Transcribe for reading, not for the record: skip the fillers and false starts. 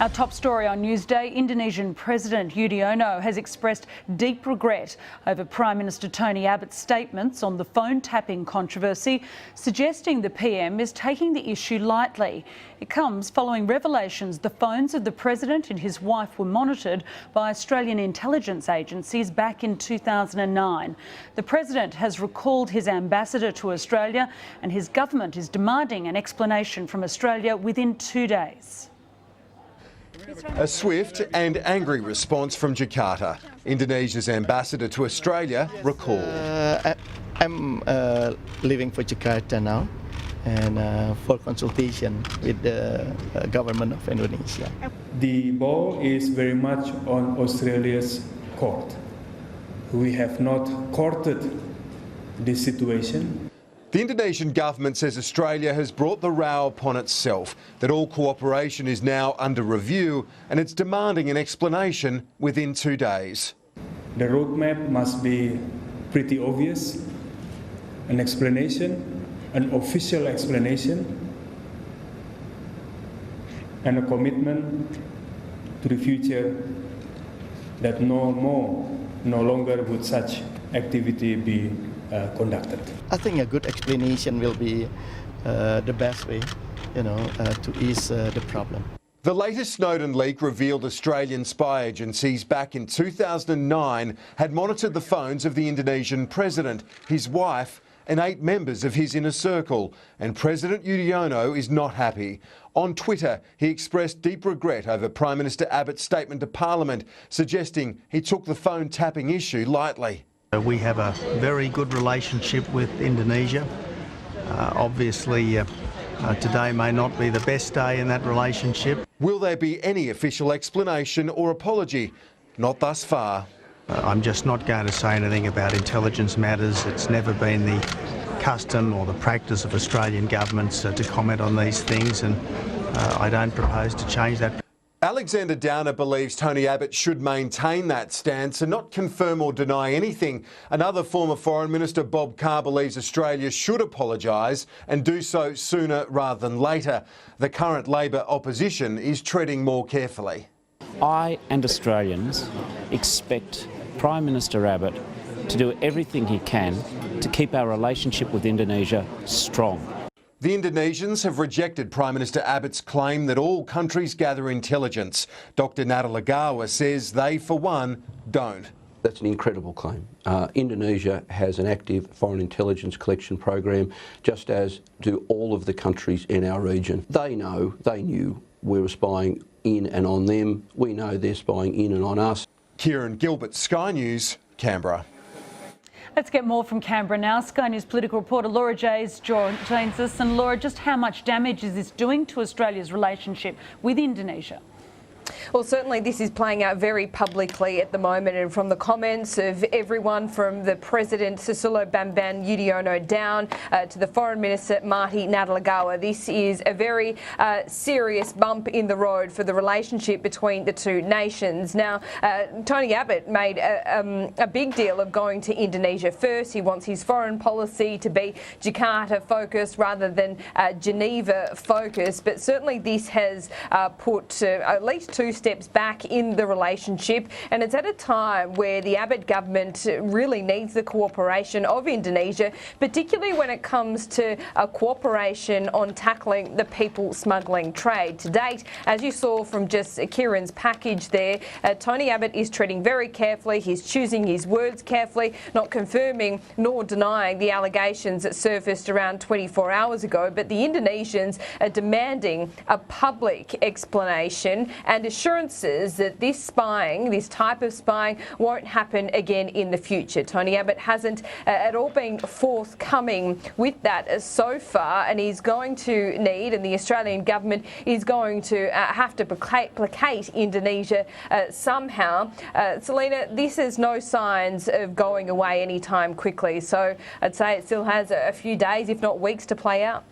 Our top story on Newsday, Indonesian President Yudhoyono has expressed deep regret over Prime Minister Tony Abbott's statements on the phone tapping controversy, suggesting the PM is taking the issue lightly. It comes following revelations the phones of the President and his wife were monitored by Australian intelligence agencies back in 2009. The President has recalled his ambassador to Australia and his government is demanding an explanation from Australia within 2 days. A swift and angry response from Jakarta. Indonesia's ambassador to Australia recalled. I'm leaving for Jakarta now and for consultation with the government of Indonesia. The ball is very much on Australia's court. We have not courted this situation. The Indonesian government says Australia has brought the row upon itself, that all cooperation is now under review and it's demanding an explanation within 2 days. The roadmap must be pretty obvious, an explanation, an official explanation, and a commitment to the future that no longer would such activity be conducted. I think a good explanation will be the best way, to ease the problem. The latest Snowden leak revealed Australian spy agencies back in 2009 had monitored the phones of the Indonesian president, his wife and 8 members of his inner circle, and President Yudhoyono is not happy. On Twitter, he expressed deep regret over Prime Minister Abbott's statement to Parliament, suggesting he took the phone tapping issue lightly. We have a very good relationship with Indonesia. Obviously, today may not be the best day in that relationship. Will there be any official explanation or apology? Not thus far. I'm just not going to say anything about intelligence matters. It's never been the custom or the practice of Australian governments to comment on these things, and I don't propose to change that. Alexander Downer believes Tony Abbott should maintain that stance and not confirm or deny anything. Another former Foreign Minister, Bob Carr, believes Australia should apologise and do so sooner rather than later. The current Labor opposition is treading more carefully. I and Australians expect Prime Minister Abbott to do everything he can to keep our relationship with Indonesia strong. The Indonesians have rejected Prime Minister Abbott's claim that all countries gather intelligence. Dr Natalegawa says they, for one, don't. That's an incredible claim. Indonesia has an active foreign intelligence collection program, just as do all of the countries in our region. They knew we were spying in and on them. We know they're spying in and on us. Kieran Gilbert, Sky News, Canberra. Let's get more from Canberra now. Sky News political reporter Laura Jays joins us. And Laura, just how much damage is this doing to Australia's relationship with Indonesia? Well, certainly this is playing out very publicly at the moment, and from the comments of everyone from the President Susilo Bambang Yudhoyono down to the Foreign Minister Marty Natalegawa, this is a very serious bump in the road for the relationship between the two nations. Now, Tony Abbott made a big deal of going to Indonesia first. He wants his foreign policy to be Jakarta focused rather than Geneva focused, but certainly this has put at least 2 steps back in the relationship, and it's at a time where the Abbott government really needs the cooperation of Indonesia, particularly when it comes to cooperation on tackling the people smuggling trade. To date, as you saw from just Kieran's package there, Tony Abbott is treading very carefully. He's choosing his words carefully, not confirming nor denying the allegations that surfaced around 24 hours ago, but the Indonesians are demanding a public explanation and assurances that this type of spying, won't happen again in the future. Tony Abbott hasn't at all been forthcoming with that so far, and he's going to need, and the Australian government is going to have to placate Indonesia somehow. Selena, this has no signs of going away anytime quickly, so I'd say it still has a few days, if not weeks, to play out.